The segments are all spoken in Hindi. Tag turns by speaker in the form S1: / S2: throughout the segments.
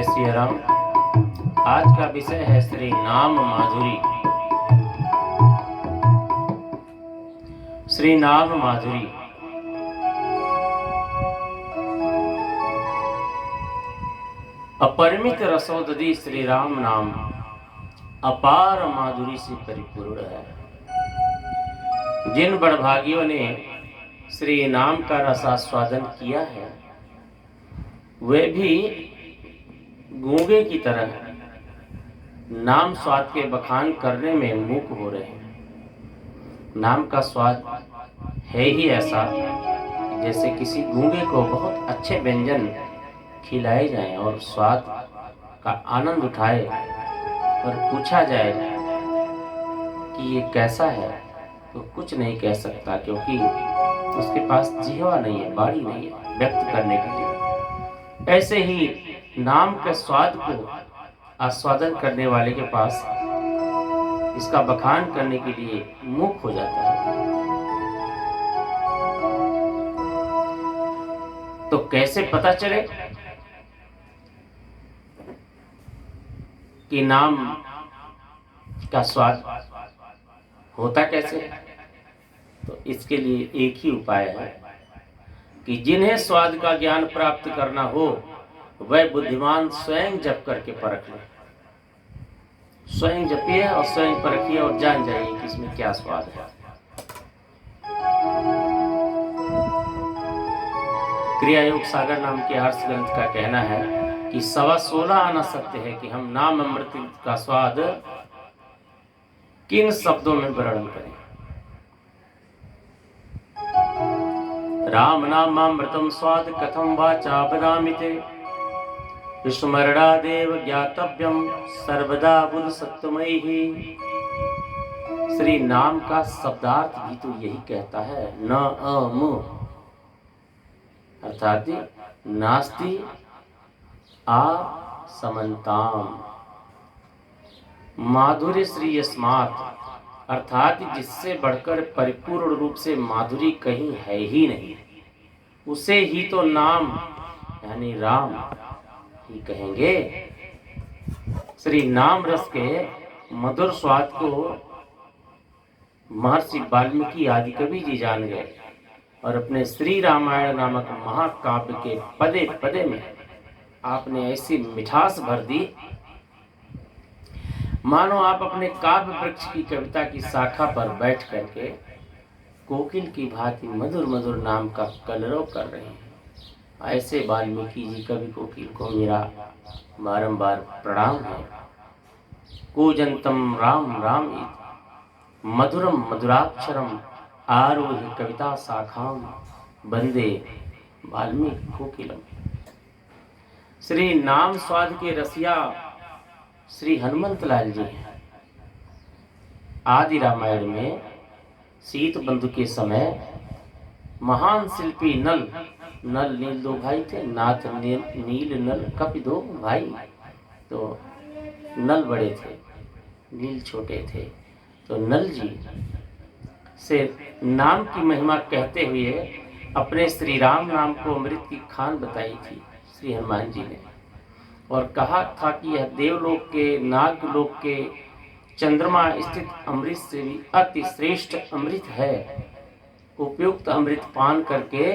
S1: श्री राम। आज का विषय है श्री नाम माधुरी। श्री नाम माधुरी। अपरिमित रसोदधि श्री राम नाम, अपार माधुरी से परिपूर्ण है। जिन बड़भागियों ने श्री नाम का रसास्वादन किया है वे भी गूंगे की तरह नाम स्वाद के बखान करने में मूक हो रहे हैं। नाम का स्वाद है ही ऐसा जैसे किसी गूंगे को बहुत अच्छे व्यंजन खिलाए जाएं और स्वाद का आनंद उठाए और पूछा जाए कि ये कैसा है तो कुछ नहीं कह सकता, क्योंकि उसके पास जिह्वा नहीं है, बाड़ी नहीं है व्यक्त करने के लिए। ऐसे ही नाम के स्वाद को आस्वादन करने वाले के पास इसका बखान करने के लिए मूक हो जाता है। तो कैसे पता चले कि नाम का स्वाद होता कैसे? तो इसके लिए एक ही उपाय है कि जिन्हें स्वाद का ज्ञान प्राप्त करना हो वह बुद्धिमान स्वयं जप करके परख ले। स्वयं जपिए और स्वयं परखिए और जान जाइए कि इसमें क्या स्वाद है। क्रिया योग सागर नाम के हर्ष ग्रंथ का कहना है कि 16.25 आना सत्य है कि हम नाम अमृत का स्वाद किन शब्दों में वर्णन करें। राम नामामृतम स्वाद कथम वाचा वदामि ते, विस्मरणादेव ज्ञातव्यम सर्वदा बुध सत्वमयी। श्री नाम का शब्दार्थ भी तो यही कहता है, न अमु, अर्थात नास्ति आ समन्ताम। माधुर्य श्री यस्मात्, अर्थात जिससे बढ़कर परिपूर्ण रूप से माधुरी कहीं है ही नहीं, उसे ही तो नाम यानी राम ही कहेंगे। श्री नाम रस के मधुर स्वाद को महर्षि वाल्मीकि आदि कवि जी जान गए और अपने श्री रामायण नामक महाकाव्य के पदे पदे में आपने ऐसी मिठास भर दी मानो आप अपने काव्य वृक्ष की कविता की शाखा पर बैठ करके कोकिल की भांति मधुर मधुर नाम का कलरव कर रहे हैं। ऐसे वाल्मीकि जी कवि कोकिल को मेरा बारंबार प्रणाम है। कूजंतम राम राम मधुरम मधुराक्षरम आरोह कविता शाखाम वंदे वाल्मीकि कोकिलम। श्री नाम स्वाद के रसिया श्री हनुमंत लाल जी हैं। आदि रामायण में सीत बंधु के समय महान शिल्पी नल नील दो भाई थे। नाथ नील नल कपि दो भाई। तो नल बड़े थे, नील छोटे थे। तो नल जी से नाम की महिमा कहते हुए अपने श्री राम नाम को अमृत की खान बताई थी श्री हनुमान जी ने, और कहा था कि यह देवलोक के नागलोक के चंद्रमा स्थित अमृत से भी अति श्रेष्ठ अमृत है। उपयुक्त अमृत पान करके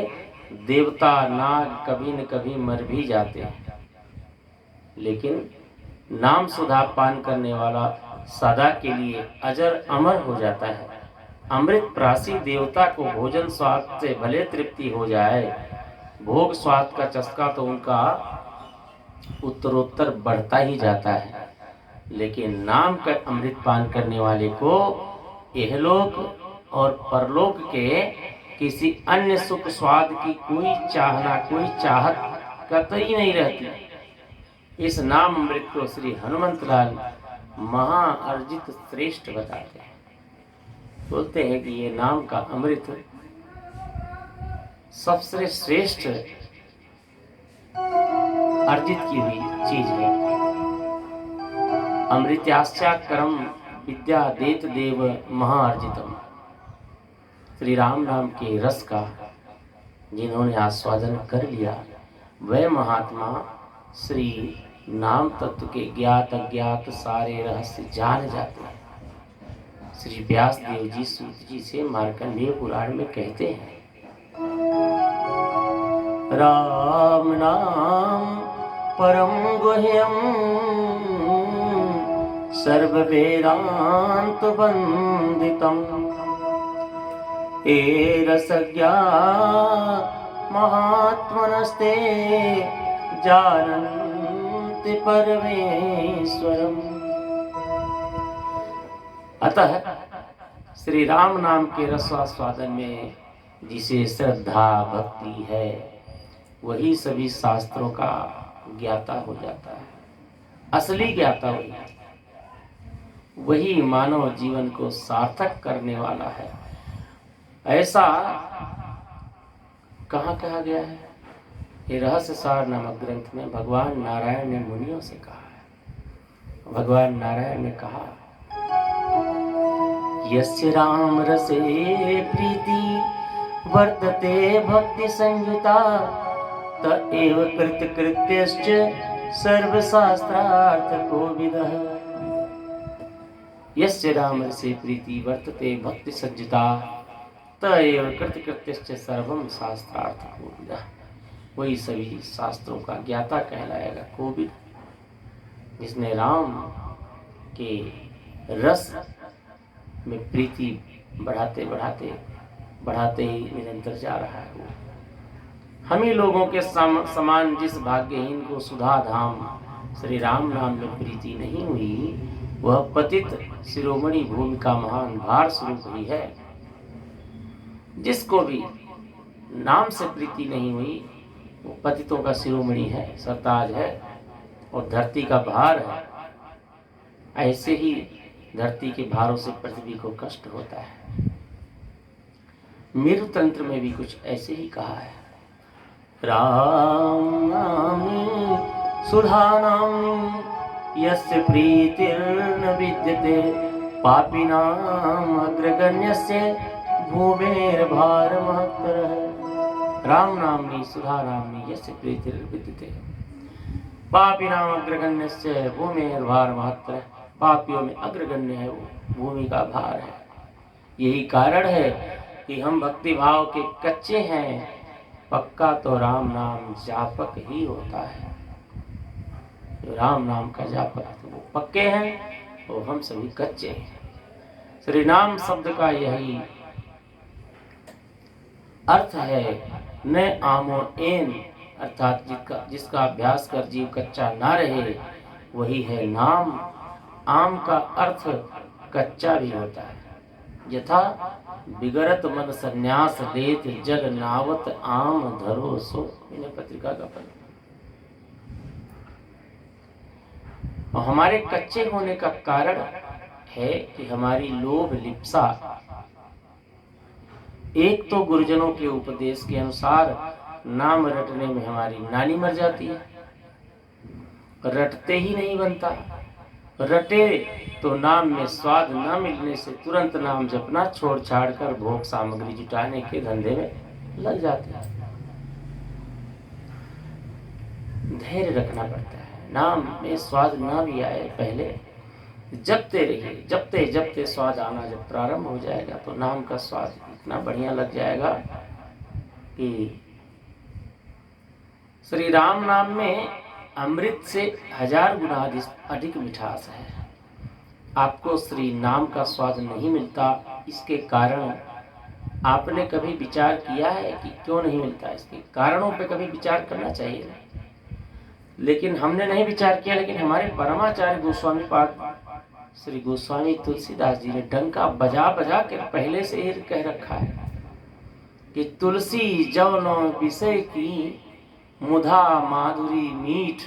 S1: देवता नाग कभी न कभी मर भी जाते हैं, लेकिन नाम सुधा पान करने वाला सदा के लिए अजर अमर हो जाता है। अमृत प्रासी देवता को भोजन स्वाद से भले तृप्ति हो जाए, भोग स्वाद का चस्का तो उनका उत्तरोत्तर बढ़ता ही जाता है, लेकिन नाम का अमृत पान करने वाले को इहलोक और परलोक के किसी अन्य सुख स्वाद की कोई चाहना, कोई चाहत कतई नहीं रहती। इस नाम अमृत को श्री हनुमंत लाल महाअर्जित श्रेष्ठ बताते हैं। बोलते हैं कि ये नाम का अमृत सबसे श्रेष्ठ अर्जित की हुई चीज है। अमृत्याश्चा करम विद्या देत देव महाअर्जितम। श्री राम नाम के रस का जिन्होंने आस्वादन कर लिया वह महात्मा श्री नाम तत्व के ज्ञात अज्ञात सारे रहस्य जान जाते हैं। श्री व्यास देव जी सूत जी से मार्कंडेय पुराण में कहते हैं, राम नाम परम गुह्यम सर्व वेदांत वंदितम ए रसज्ञा महात्मनस्ते जानन्ति परमेश्वरम। अतः श्री राम नाम के रसास्वादन में जिसे श्रद्धा भक्ति है वही सभी शास्त्रों का ज्ञाता हो जाता है, असली ज्ञाता हो जाता है, वही मानव जीवन को सार्थक करने वाला है। ऐसा कहाँ कहा गया है? ये रहस्य सार नामक ग्रंथ में भगवान नारायण ने मुनियों से कहा है। भगवान नारायण ने कहा, यस्य राम रसे प्रीति वर्तते भक्ति संयुता त एव कृतकृत्यश्च सर्वशास्त्रार्थ कोविदः। यस्य राम रसे प्रीति वर्तते भक्ति संयुता त एव कृतकृत्यश्च सर्वं शास्त्रार्थ कोविदः। वही सभी शास्त्रों का ज्ञाता कहलाएगा, कोविद, जिसने राम के रस में प्रीति बढ़ाते बढ़ाते बढ़ाते ही निरंतर जा रहा है। वो हम ही लोगों के समान जिस भाग्यहीन को सुधा धाम श्री राम नाम में प्रीति नहीं हुई, वह पतित शिरोमणि भूमि का महान भार स्वरूप ही है। जिसको भी नाम से प्रीति नहीं हुई वो पतितों का शिरोमणि है, सरताज है और धरती का भार है। ऐसे ही धरती के भारों से पृथ्वी को कष्ट होता है। मेरु तंत्र में भी कुछ ऐसे ही कहा है, राम नामी सुधा नामी यस्य प्रीतिर्न विद्यते पापिनाम अग्रगण्यस्य भूमेर्भार महत्तरः। राम नामनी सुधा नामनी यस्य प्रीतिर्न विद्यते पापिनाम अग्रगण्यस्य भूमेर्भार महत्तरः। पापियों में अग्रगण्य है वो, भूमि का भार है। यही कारण है कि हम भक्ति भाव के कच्चे हैं। पक्का तो राम नाम जापक ही होता है। जो राम नाम का जापक तो वो पक्के हैं और हम सभी कच्चे हैं। श्री नाम शब्द का यही अर्थ है, न आमो एन, अर्थात जिसका अभ्यास कर जीव कच्चा ना रहे वही है नाम। आम का अर्थ कच्चा भी होता है। यथा बिगड़त मन संन्यास लेत जल नावत आम धरो सो, इन्हें पत्रिका का पद। और हमारे कच्चे होने का कारण है कि हमारी लोभ लिप्सा, एक तो गुरुजनों के उपदेश के अनुसार नाम रटने में हमारी नानी मर जाती है, रटते ही नहीं बनता। रटे तो नाम में स्वाद न मिलने से तुरंत नाम जपना छोड़ छाड़ कर भोग सामग्री जुटाने के धंधे में लग जाते हैं। धैर्य रखना पड़ता है। नाम में स्वाद न भी आए पहले जपते रहिए। जपते जपते स्वाद आना जब प्रारंभ हो जाएगा तो नाम का स्वाद इतना बढ़िया लग जाएगा कि श्री राम नाम में अमृत से 1000 गुना अधिक मिठास है। आपको श्री नाम का स्वाद नहीं मिलता, इसके कारण आपने कभी विचार किया है कि क्यों नहीं मिलता? इसके कारणों पे कभी विचार करना चाहिए ना। लेकिन हमने नहीं विचार किया। लेकिन हमारे परमाचार्य गोस्वामी पाद श्री गोस्वामी तुलसीदास जी ने डंका बजा बजा के पहले से ही कह रखा है कि तुलसी जवनो विषय की मुधा माधुरी मीठ।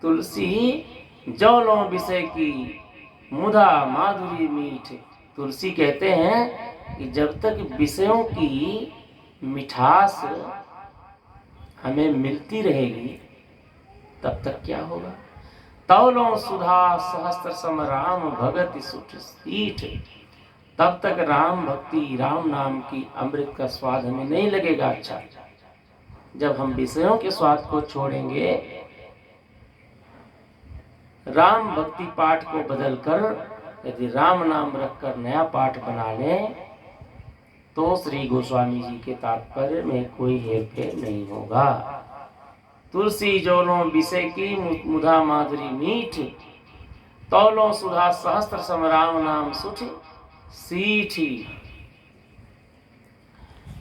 S1: तुलसी जौलों विषय की मुधा माधुरी मीठ। तुलसी कहते हैं कि जब तक विषयों की मिठास हमें मिलती रहेगी तब तक क्या होगा? तौलों सुधा सहस्त्र सम राम भगति सुठ सीठ। तब तक राम भक्ति, राम नाम की अमृत का स्वाद हमें नहीं लगेगा अच्छा। जब हम विषयों के स्वाद को छोड़ेंगे राम भक्ति पाठ को बदलकर यदि राम नाम रखकर नया पाठ बना लें तो श्री गोस्वामी जी के तात्पर्य में कोई हेरफेर नहीं होगा। तुलसी जोलों विषय की मुधा माधुरी मीठ, तौलों सुधा सहस्त्र सम राम नाम सुठ सीठी।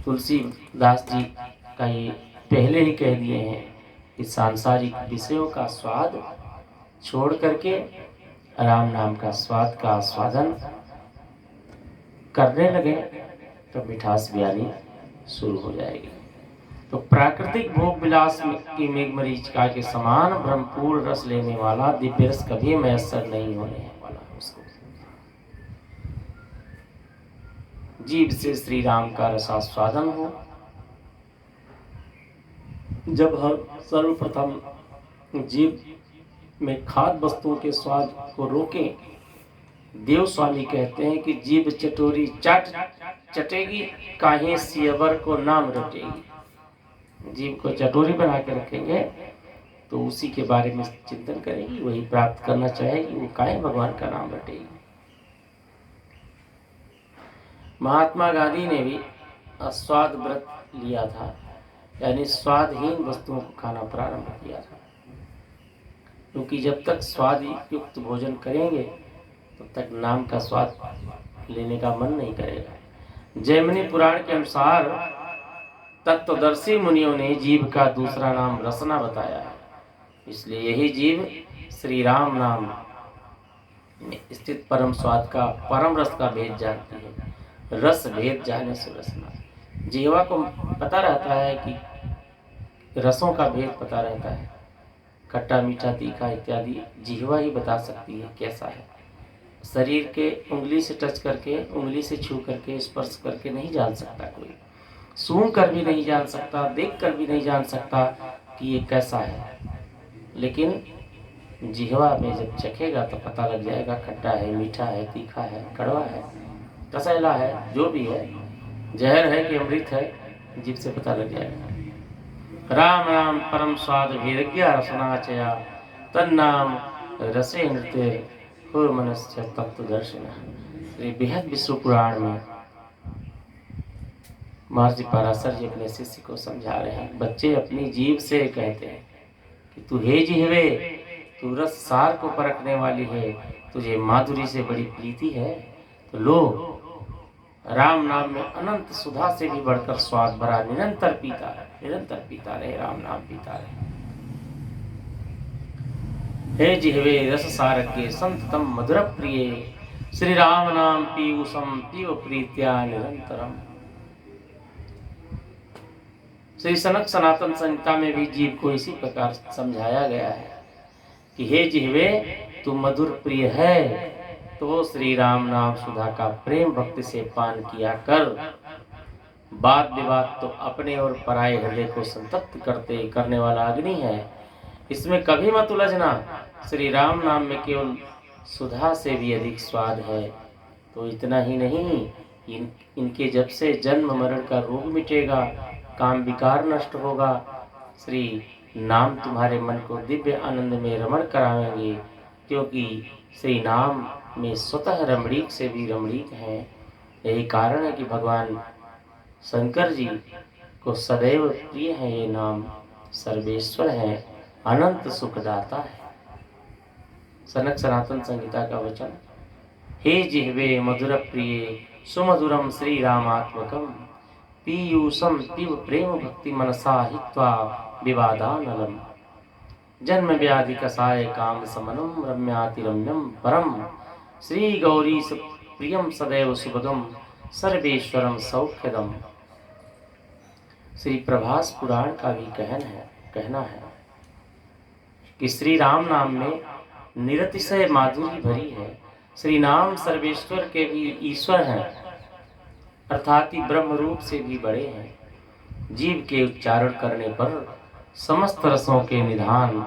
S1: तुलसीदास जी का ये पहले ही कह दिए हैं कि सांसारिक विषयों का स्वाद छोड़ करके राम नाम का स्वाद का आस्वादन करने लगे तो मिठास भी आनी शुरू हो जाएगी। तो प्राकृतिक भोग विलास की मेघमरीचिका के समान ब्रह्मपूर्ण रस लेने वाला दिव्य रस कभी मैसर नहीं होने वाला। उसको जीव से श्री राम का रसास्वादन हो। जब हम सर्वप्रथम जीव में खाद्य वस्तुओं के स्वाद को रोकें, देव स्वामी कहते हैं कि जीव चटोरी चटेगी काहे सियवर को नाम रटेगी। जीव को चटोरी बना के रखेंगे तो उसी के बारे में चिंतन करेगी, वही प्राप्त करना चाहेगी, वो काहे भगवान का नाम रटेगी। महात्मा गांधी ने भी स्वाद व्रत लिया था, यानी स्वादहीन वस्तुओं को खाना प्रारंभ किया था, क्योंकि जब तक स्वाद युक्त भोजन करेंगे तब तक नाम का स्वाद लेने का मन नहीं करेगा। जैमिनी पुराण के अनुसार तत्वदर्शी मुनियों ने जीव का दूसरा नाम रसना बताया है, इसलिए यही जीव श्री राम नाम में स्थित परम स्वाद का परम रस का भेद जानती है। रस भेद जाने से रसना। जीवा को पता रहता है कि रसों का भेद पता रहता है, खट्टा मीठा तीखा इत्यादि जिह्वा ही बता सकती है कैसा है। शरीर के उंगली से टच करके, उंगली से छू करके, स्पर्श करके नहीं जान सकता कोई, सूंघ कर भी नहीं जान सकता, देख कर भी नहीं जान सकता कि ये कैसा है। लेकिन जिह्वा में जब चखेगा तो पता लग जाएगा खट्टा है, मीठा है, तीखा है, कड़वा है, कसैला है, जो भी है, जहर है कि अमृत है, जीभ से पता लग जाएगा। राम नाम परम स्वाद भेदज्ञा रसनाचया तन्नाम रसे नृत्य हुर मनस्य तत्व दर्शन। श्री बेहद विश्व पुराण में महर्षि पराशर जी अपने शिष्य को समझा रहे हैं। बच्चे अपनी जीभ से कहते हैं कि तू हे जिह्वे, तू रस सार को परखने वाली है, तुझे माधुरी से बड़ी प्रीति है, तो लो राम नाम में अनंत सुधा से भी बढ़कर स्वाद भरा निरंतर पीता रहे, निरंतर पीता रहे, राम नाम पीता रहे। हे जिह्वे रस सारज्ञे संततम मधुर प्रिय, श्री राम नाम पीयूषम पीव प्रीत्या निरंतरम। श्री सनक सनातन संहिता में भी जीव को इसी प्रकार समझाया गया है कि हे जिह्वे तू मधुर प्रिय है तो श्री राम नाम सुधा का प्रेम भक्ति से पान किया कर। वाद विवाद तो अपने और पराये हृदय को संतप्त करने वाला अग्नि है, इसमें कभी मत उलझना। श्री राम नाम में केवल सुधा से भी अधिक स्वाद है। तो इतना ही नहीं, इनके जब से जन्म मरण का रोग मिटेगा, काम विकार नष्ट होगा, श्री नाम तुम्हारे मन को दिव्य आनंद में रमण कराएंगे, क्योंकि श्री नाम में स्वतः रमणीक से भी रमणीक है। यही कारण है कि भगवान शंकर जी को सदैव प्रिय है ये नाम, सर्वेश्वर है, अनंत सुखदाता है। सनक सनातन संहिता का वचन, हे जिह्वे मधुर प्रिय सुमधुरम श्री रामात्मकम पीयूषम पिब प्रेम भक्ति मनसा हित्वा विवादानलम जन्म व्याधि कसाय काम समनम रम्याति रम्यम परम श्री गौरी प्रियम सदैव सुभगम सर्वेश्वरम सौख्यदम। श्री प्रभास पुराण का भी कहना है कि श्री राम नाम में निरतिशय माधुरी भरी है। श्री नाम सर्वेश्वर के भी ईश्वर हैं, अर्थात ब्रह्म रूप से भी बड़े हैं। जीव के उच्चारण करने पर समस्त रसों के निधान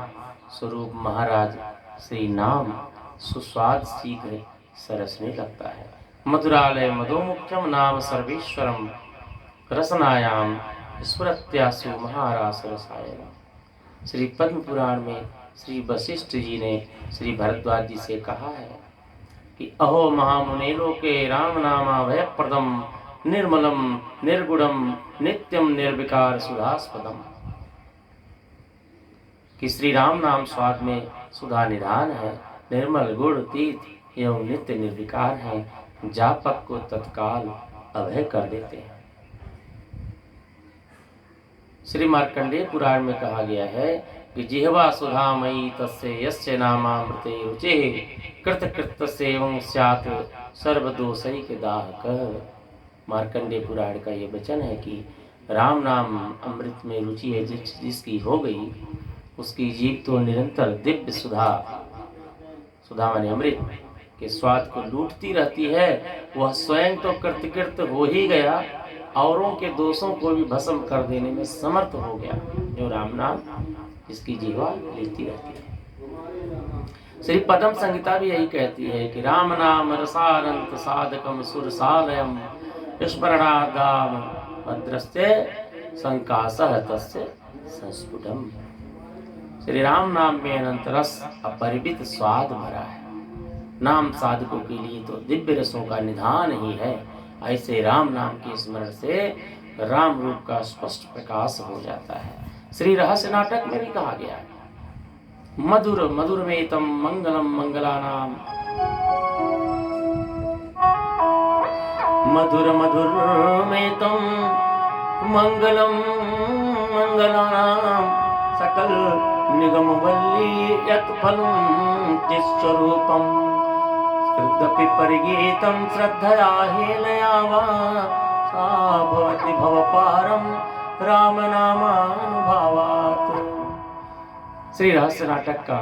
S1: स्वरूप महाराज श्री नाम सुस्वाद शीघ्र सरसने लगता है। मधुरालय मधोमुख्यम नाम सर्वेश्वरम रसनायाम स्मृत्यासु महारास रसायन। श्री पद्म पुराण में श्री वशिष्ठ जी ने श्री भरद्वाज जी से कहा है कि अहो महामुने लोके राम नामाभय प्रदम निर्मलम निर्गुणम नित्यम निर्विकार सुधास्पदम, कि श्री राम नाम स्वाद में सुधा निधान है, निर्मल गुण तीत एवं नित्य निर्विकार है, जापक को तत्काल अभय कर देते हैं। श्री मार्कंडेय पुराण में कहा गया है कि जिह्वा सुधामयी तस्य यस्य नामामृते रुचिः कृतकृत्यस्यैवं स्यात् सर्वदोषैकदाहकः। मार्कंडेय पुराण का ये वचन है कि राम नाम अमृत में रुचि है जिसकी हो गई, उसकी जीव तो निरंतर दिव्य सुधा, सुधा माने अमृत के स्वाद को लूटती रहती है। वह स्वयं तो कृतकृत्य हो ही गया, औरों के दोषों को भी भस्म कर देने में समर्थ हो गया, जो राम नाम जिसकी जीवा लेती रहती है। श्री पद्म संहिता भी यही कहती है कि राम नाम रसानंत साधकम सुरसालयम स्मरणादाम भद्रस्ते संकासः तस्य संस्फुटम। श्री राम नाम में अनंत रस अपरिमित स्वाद भरा है। नाम साधकों के लिए तो दिव्य रसों का निधान ही है। ऐसे राम नाम के स्मरण से राम रूप का स्पष्ट प्रकाश हो जाता है। श्री रहस्य नाटक में भी कहा गया है, मधुर मधुर में तम मंगलम मंगलानाम, मधुर मधुर में तम मंगलम मंगलानाम, सकल निगम वल्ली यत् फलम चिस्वरूपम, कृतपि परिगीतम श्रद्धया हेलया वा, सा भवति भवपारम राम नामानुभावात्। श्री रहस्य नाटक का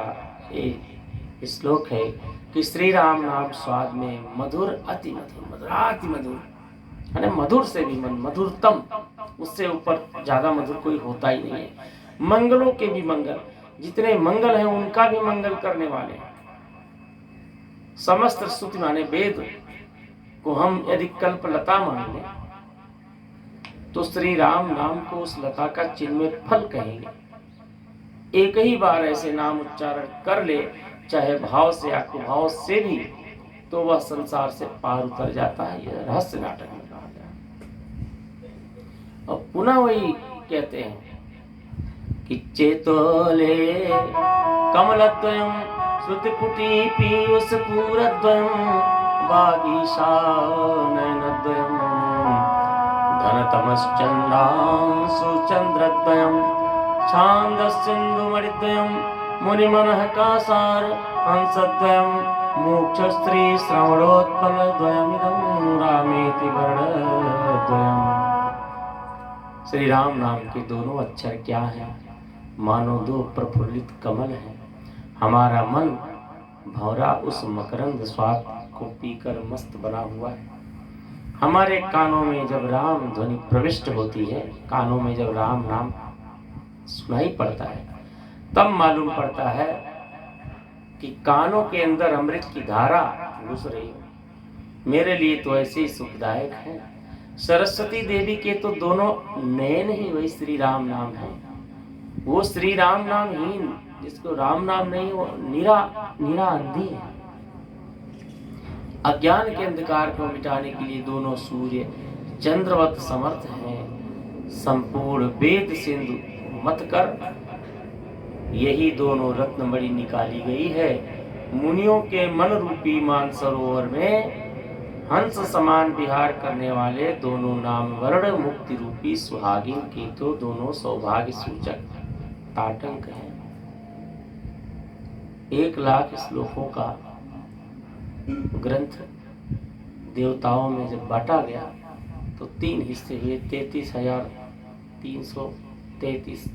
S1: एक श्लोक है कि श्री राम नाम स्वाद में मधुर अति मधुर, मधुराति मधुर, यानी मधुर से भी मधुरतम, उससे ऊपर ज्यादा मधुर कोई होता ही नहीं है। मंगलों के भी मंगल, जितने मंगल हैं उनका भी मंगल करने वाले हैं। समस्त स्तुति माने वेद को हम यदि कल्प लता मान लें तो श्री राम नाम को उस लता का चिन्मय फल कहेंगे। एक ही बार ऐसे नाम उच्चारण कर ले, चाहे भाव से या कुभाव से भी, तो वह संसार से पार उतर जाता है। यह रहस्य नाटक में कहा गया। और पुनः वही कहते हैं कि चेतोले कमलद्वयम् श्रुतिपुटी पीयूषपूरद्वयम् वागीशा नयनद्वयम् धनतमश्चन्द्रांशुचन्द्रद्वयम् छान्दस्सिन्धुमणिद्वयम् मुनिमनः कासार हंसद्वयम् मोक्षस्त्री श्रवणोत्पलद्वयमिदं रामेति वर्णद्वयम्। श्री राम नाम के दोनों अक्षर क्या हैं? मानो दो प्रफुल्लित कमल हैं। हमारा मन भौरा उस मकरंद स्वाद को पीकर मस्त बना हुआ है। हमारे कानों में जब राम ध्वनि प्रविष्ट होती है, कानों में जब राम नाम सुनाई पड़ता है, तब मालूम पड़ता है कि कानों के अंदर अमृत की धारा घुस रही है। मेरे लिए तो ऐसे ही सुखदायक है। सरस्वती देवी के तो दोनों नयन ही वही श्री राम नाम है। वो श्री राम नाम ही, जिसको राम नाम नहीं, वो निरा अंधी है। अज्ञान के अंधकार को मिटाने के लिए दोनों सूर्य चंद्रवत समर्थ हैं। संपूर्ण वेद सिंधु मत कर यही दोनों रत्नमणि निकाली गई है। मुनियों के मन रूपी मानसरोवर में हंस समान विहार करने वाले दोनों नाम वर्ण मुक्ति रूपी सुहागिन के तो दोनों सौभाग्य सूचक ताटंक हैं। 1,00,000 श्लोकों का ग्रंथ देवताओं में जब बांटा गया तो 3 हिस्से हुए, 33,333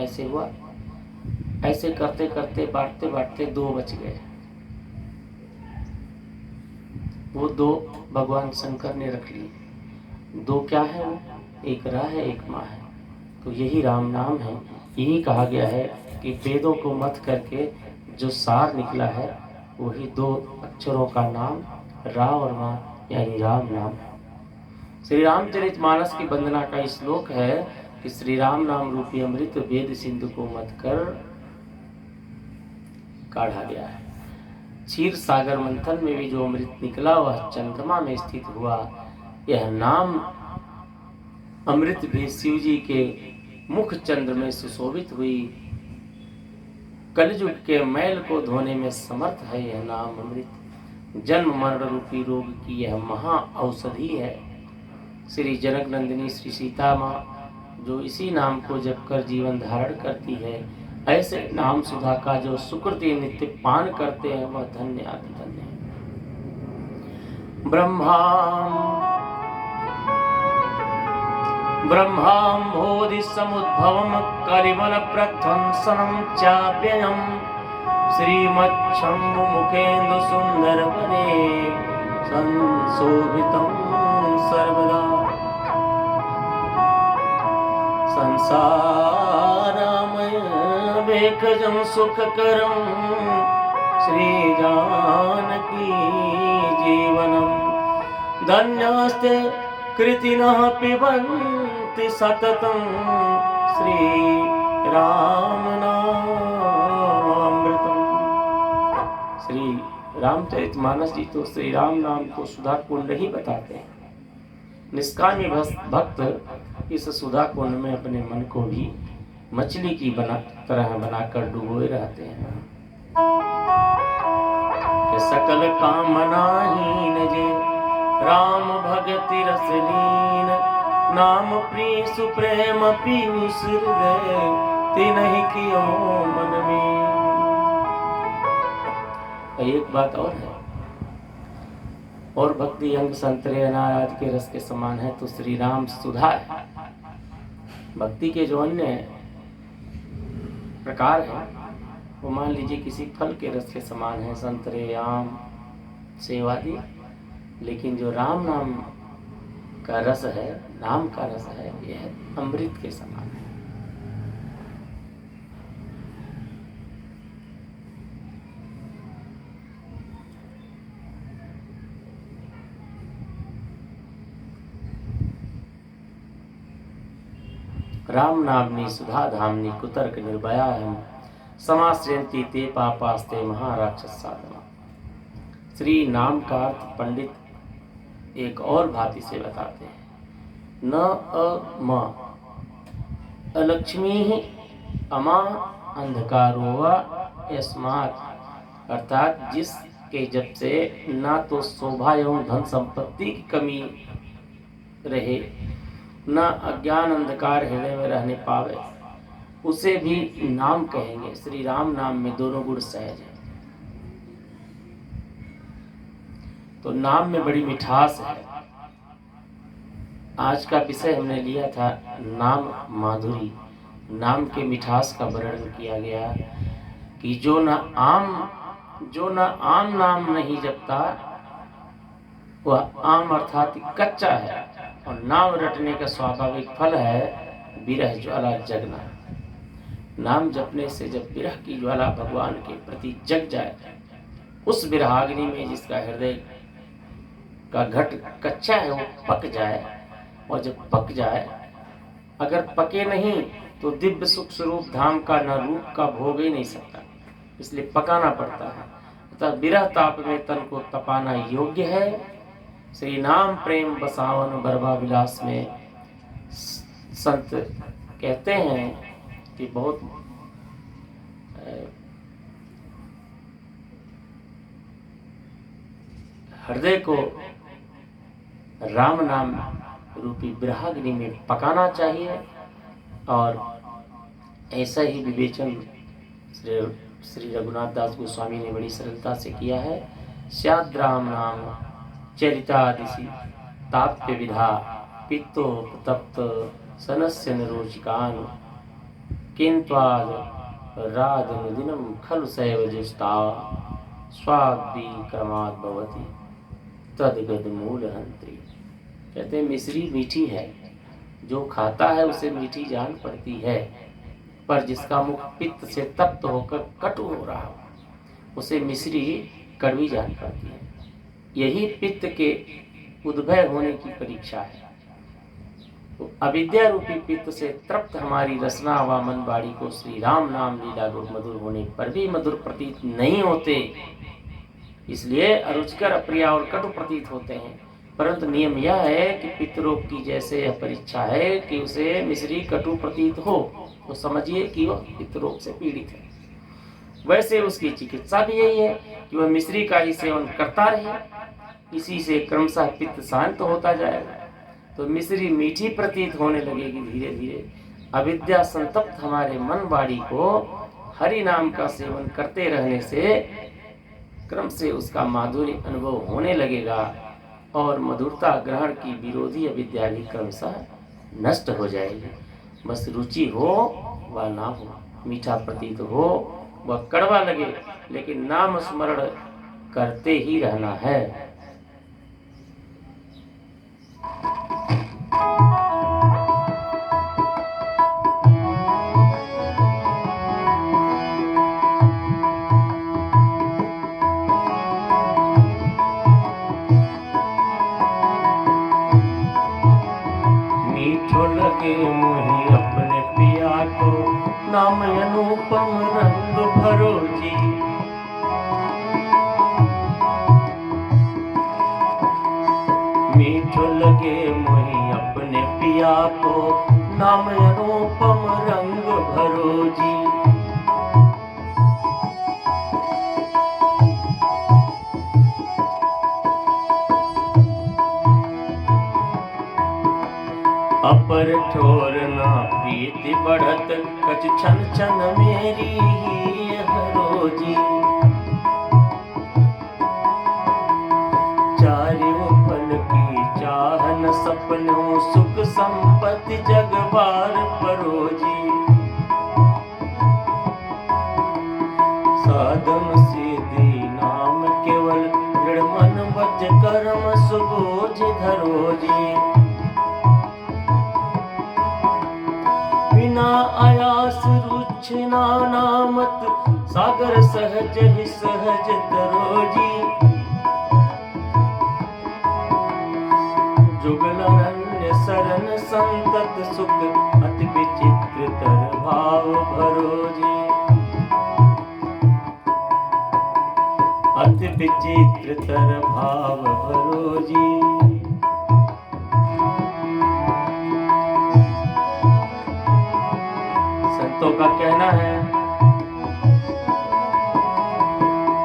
S1: ऐसे हुआ। ऐसे करते करते बांटते बांटते 2 बच गए। वो 2 भगवान शंकर ने रख लिए। 2 क्या है? वो एक रा है, एक माँ है। तो यही राम नाम है। यही कहा गया है कि वेदों को मत करके जो सार निकला है वही 2 अक्षरों का नाम रा और माँ, यानी राम नाम। श्री रामचरितमानस की वंदना का श्लोक है, कि श्री राम नाम रूपी अमृत वेद सिंधु को मत कर काढ़ा गया है। क्षीर सागर मंथन में भी जो अमृत निकला वह चंद्रमा में स्थित हुआ। यह नाम अमृत भी शिव जी के मुख चंद्र में सुशोभित हुई। कलयुग के मैल को धोने में समर्थ है यह नाम अमृत। जन्म मरण रूपी रोग की यह महा औषधि है। श्री जनक नंदिनी श्री सीता माँ जो इसी नाम को जप कर जीवन धारण करती है, ऐसे नाम सुधा का जो सुकृति नित्य पान करते हैं वह धन्य अति धन्य है। ब्रह्माम्भोधि समुद्भवम कलिमल प्रध्वंसनं चाप्ययम् श्रीमच्छम्भु मुखेन्दु सुंदर वने संशोभितं सर्वदा संसारमय वेकजं सुखकरं श्री जानकी जीवनं धन्यस्ते कृतिनः पिबन्ति सततं श्री राम नामामृतम्। श्री रामचरितमानस जी तो श्री राम नाम को सुधा कुंड ही बताते हैं। निष्कामी भक्त इस सुधा कुंड में अपने मन को भी मछली की तरह बनाकर डुबोए रहते हैं। कि सकल कामनाहीन जे राम भगति रसलीन नाम प्रिय सुप्रेम पीयूष हृदय तिन्हि कियो मन में। एक बात और है, और भक्ति अंग संतरे अनार आदि के रस के समान है तो श्री राम सुधा है। भक्ति के जो अन्य प्रकार है वो मान लीजिए किसी फल के रस के समान है, संतरे आम सेव आदि, लेकिन जो राम नाम का रस है, नाम का रस है, यह अमृत के समान है। राम नामनी सुधा धामनी कुतर्क निर्भया हम समाश्रयंती ते पापास्ते महाराक्षस साधना। श्री नाम का अर्थ पंडित एक और भांति से बताते हैं। न अम अलक्ष्मी अमा अंधकारो व यस्मात्, अर्थात जिसके जब से ना तो शोभा एवं धन संपत्ति की कमी रहे, न अज्ञान अंधकार हृदय में रहने पावे, उसे भी नाम कहेंगे। श्री राम नाम में दोनों गुण सहज है। तो नाम में बड़ी मिठास है। आज का विषय हमने लिया था नाम माधुरी। नाम के मिठास का वर्णन किया गया कि जो न आम नाम नहीं जपता वह आम अर्थात कच्चा है, और नाम रटने का स्वाभाविक फल है विरह ज्वाला जगना। नाम जपने से जब विरह की ज्वाला भगवान के प्रति जग जाए, उस विरहाग्नि में जिसका हृदय का घट कच्चा है वो पक जाए, और जब पक जाए, अगर पके नहीं तो दिव्य सुख स्वरूप धाम का न रूप का भोग ही नहीं सकता, इसलिए पकाना पड़ता है। अतः विरह ताप में तन को तपाना योग्य है। श्री नाम प्रेम बसावन बरबा विलास में संत कहते हैं कि बहुत हृदय को राम नाम रूपी विरहाग्नि में पकाना चाहिए, और ऐसा ही विवेचन श्री रघुनाथ दास गोस्वामी ने बड़ी सरलता से किया है। स्याद् राम नाम चरितादिशि ताप्य विधा पित्तो तप्त सनस्य निरोचिकान किंत्वाद राजनुदिनं खलु सैव ज्येष्ठा स्वाद्वी क्रमात् भवति तद्गद मूलहंत्री। कहते हैं मिश्री मीठी है, जो खाता है उसे मीठी जान पड़ती है, पर जिसका मुख पित्त से तप्त होकर कटु हो रहा हो उसे मिश्री कड़वी जान पड़ती है। यही पित्त के उद्भय होने की परीक्षा है। अविद्या रूपी पित्त से तृप्त हमारी रसना व मन बाड़ी को श्री राम नाम लीला गुण मधुर होने पर भी मधुर प्रतीत नहीं होते, इसलिए अरुचिकर अप्रिय और कटु प्रतीत होते हैं। परंतु नियम यह है कि पितरोग की जैसे परीक्षा है कि उसे मिश्री कटु प्रतीत हो तो समझिए कि वह पितरोग से पीड़ित है, वैसे उसकी चिकित्सा भी यही है कि वह मिश्री का ही सेवन करता रहे, इसी से क्रमशः पित्त शांत होता जाएगा, तो मिश्री मीठी प्रतीत होने लगेगी। धीरे धीरे अविद्या संतप्त हमारे मन बाड़ी को हरि नाम का सेवन करते रहने से क्रम से उसका माधुर्य अनुभव होने लगेगा और मधुरता ग्रहण की विरोधी अविद्या भी क्रमशः नष्ट हो जाएगी। बस रुचि हो व ना हो, मीठा प्रतीत हो व कड़वा लगे, लेकिन नाम स्मरण करते ही रहना है। लगे मोहि अपने पिया को, नाम अनुपम रंग भरो जी। मीठो लगे मोहि अपने पिया को, नाम अनुपम रंग भरो जी। अपर ठोर ना प्रीति बढ़त, कछ छन छन मेरी ही हरो जी। चारों पल की चाहन सपनों, सुख संपत्ति जग बार परो जी। साधन सीधी नाम केवल, दृढ़ मन वच कर्म सुबोझ धरो जी। बिना आयास रुचना नामत, सागर सहज ही सहज तरो जी। जुगलरण्य शरण संतत सुख, अति विचित्र तर भाव भरो जी। अति विचित्र तर भाव भरो जी। संतों का कहना है,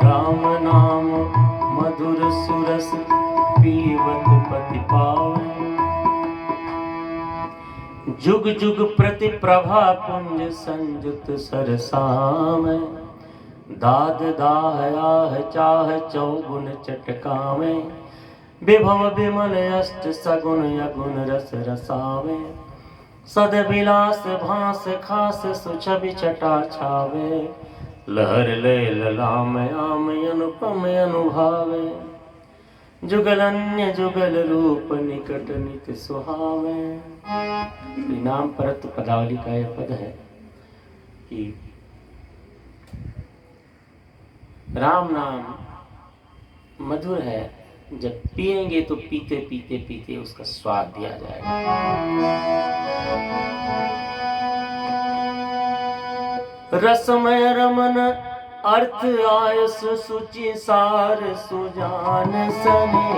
S1: राम नाम मधुर सुरस, पीवत पति पावे। जुग जुग प्रति प्रभा पुंज संयुत सरसामे। दाद दाह आह चाह चौगुन चटकावे। विभव विमल अष्ट सगुन यगुन रस रसावे। सद विलास भास खास सुछवि छटा छावे। लहर ले ललाम आम अनुपम अनुभावे। जुगलन्य जुगल रूप निकट नित सुहावे। नाम परत पदावली का यह पद है कि राम नाम मधुर है, जब पिएंगे तो पीते पीते पीते उसका स्वाद दिया जाएगा। रसमय रमन अर्थ आयस सुचि सार सुजान सने।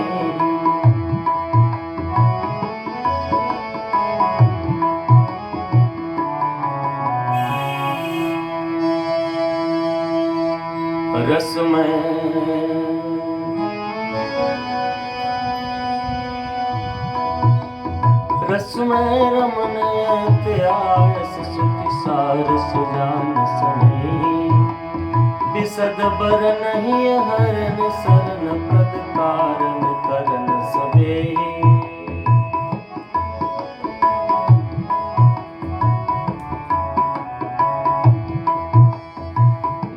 S1: रसमय रसमय रमन आयस सुचि सार सुजान सने। विसद बर नहीं हरन सरन प्रद कारण करन सबे।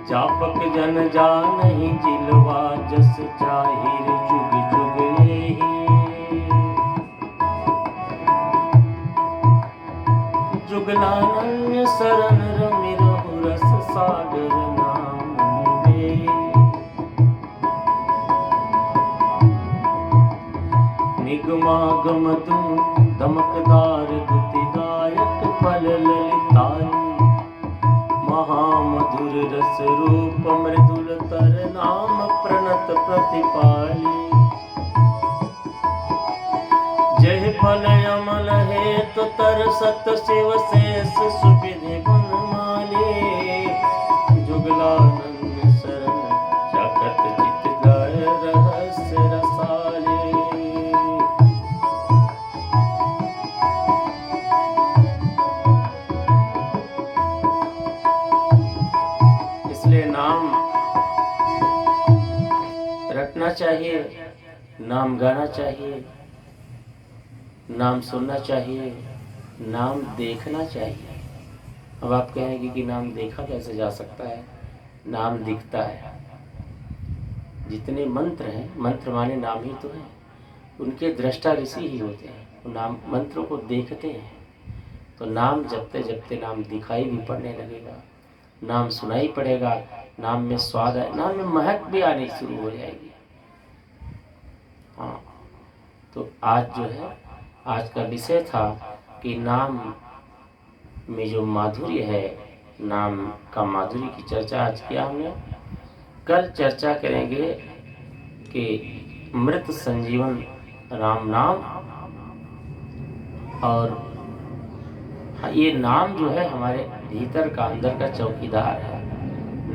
S1: जापक जन जानहि जिलवा जस जाहिर जुग जुग एहि। जुगलानन्य शरण रमि रहु रस सागर नाम निबे। निगमागम तुम दमकदार दुतिदायक फल ललितायु महामधुर रस रूप मृदुल तर नाम प्रणत प्रतिपाली जय फल अमल हेतु तर सत शिव शेष सुविधि बनमाली जुगलानंद शरण जगत चित लय रहस्य रसाले। इसलिए नाम रटना चाहिए, नाम गाना चाहिए, नाम सुनना चाहिए, नाम देखना चाहिए। अब आप कहेंगे कि नाम देखा कैसे जा सकता है? नाम दिखता है। जितने मंत्र हैं, मंत्र माने नाम ही तो हैं, उनके दृष्टा ऋषि ही होते हैं। वो नाम मंत्रों को देखते हैं, तो नाम जपते जपते नाम दिखाई भी पड़ने लगेगा, नाम सुनाई पड़ेगा, नाम में स्वाद है, नाम में महक भी आनी शुरू हो जाएगी। हाँ, तो आज जो है, आज का विषय था कि नाम में जो माधुर्य है, नाम का माधुर्य की चर्चा आज किया हमने। कल चर्चा करेंगे कि मृत संजीवन राम नाम, और ये नाम जो है हमारे भीतर का, अंदर का चौकीदार है।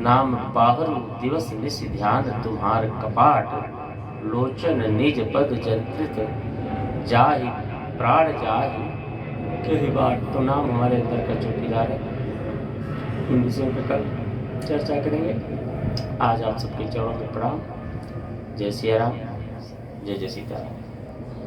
S1: नाम बाहरु दिवस निश ध्यान तुम्हार कपाट लोचन निज पद जंत्रित जाहि प्राण जाहि कही बाट। तो नाम हमारे अंदर का चौकीदार है। इन विषयों पर कल चर्चा करेंगे। आज आप सबके चरणों में प्रणाम। जय सिया राम, जय जय सीताराम।